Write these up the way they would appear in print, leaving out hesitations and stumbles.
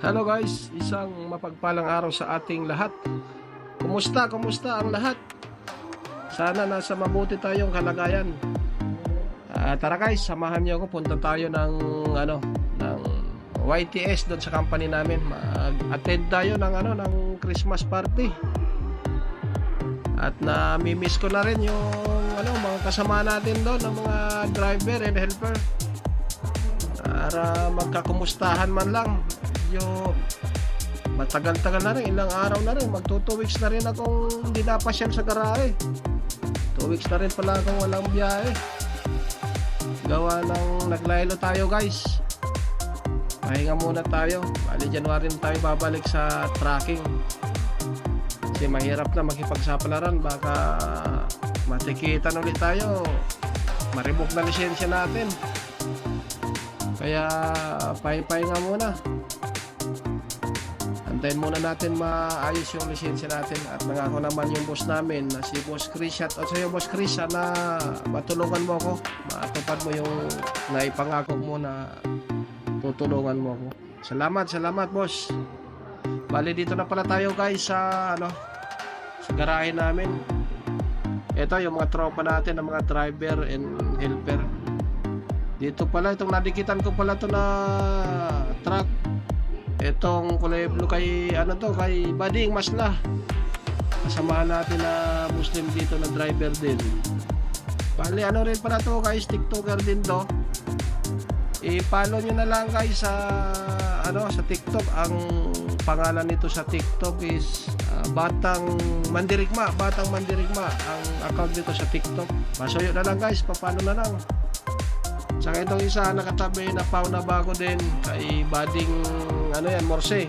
Hello guys, isang mapagpalang araw sa ating lahat. Kumusta ang lahat? Sana nasa mabuti tayong kalagayan. Tara guys, samahan niyo ako, punta tayo ng ng YTS doon sa company namin. Mag-attend tayo ng Christmas party. At nami-miss ko na rin yung mga kasama natin doon, ng mga driver and helper. Para magkakumustahan man lang. Medyo matagal-tagal na rin, ilang araw na rin, magto 2 weeks na rin akong hindi napasyal sa garahe. 2 weeks na rin pala akong walang biyahe, gawa ng naglaylo tayo guys. Pahinga muna tayo, bali January na tayo babalik sa tracking kasi mahirap na makipagsapalaran, baka matikitan ulit tayo, maribok na lisensya natin. Kaya pahinga muna, antayin muna natin maayos yung lisensya natin. At nangako naman yung boss namin na si Boss Chris, shout out sa'yo Boss Chris, sana matulungan mo ako, matupad mo yung naipangako mo na tutulungan mo ako. Salamat boss. Bali dito na pala tayo guys sa sa garahe namin. Ito yung mga tropa natin, ng mga driver and helper. Dito pala, itong nadikitan ko pala to na truck. Itong kulay blue kay kay Bading Masla. Kasamahan natin na Muslim dito na driver din. Bali rin pala to guys, TikToker din to. I-follow nyo na lang guys sa sa TikTok. Ang pangalan nito sa TikTok is Batang Mandirigma. Ang account nito sa TikTok. Pasuyo na lang guys, papalo na lang. Saka itong isa nakatabi na pau na bago din kay Bading Morse.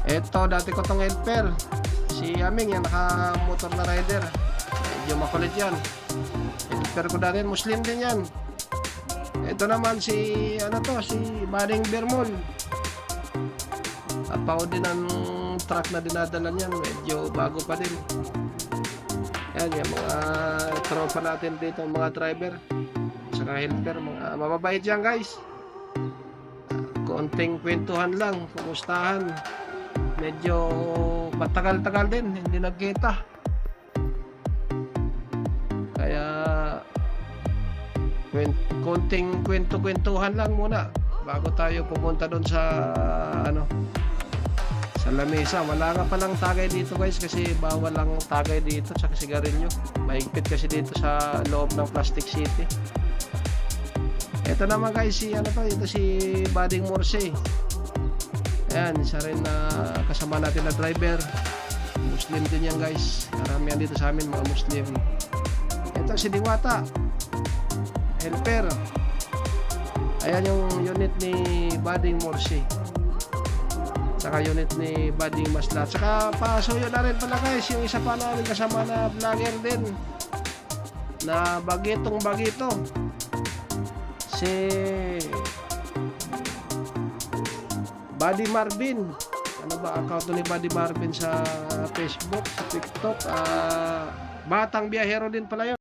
Ito dati ko tong helper, si Aming, yan naka motor na rider. Medyo makulit yan. Helper ko dati, Muslim din yan. Ito naman si si Bading Bermol. Pau din ang truck na dinadala niyan, medyo bago pa din. Yan yung mga tropa natin dito, mga driver saka helper, mga mababait yan guys. Konting kwentuhan lang, kumustahan. Medyo matagal-tagal din hindi nagkita, kaya konting kwentuhan lang muna bago tayo pumunta doon sa sa lamesa. Wala nga palang tagay dito guys, kasi bawal lang tagay dito sa sigarilyo. Mahigpit kasi dito sa loob ng Plastic City. Ito naman guys, ito si Bading Morse. Ayan, isa rin na kasama natin na driver. Muslim din yan guys. Karamihan dito sa amin mga Muslim. Ito si Diwata, helper. Ayan yung unit ni Bading Morse, saka unit ni Bading Masla. Saka pasuyo na rin pala guys yung isa pa namin kasama na vlogger din na bagito, si Buddy Marvin. Ano ba account ni Buddy Marvin sa Facebook, sa TikTok? Batang biyahero din pala yun.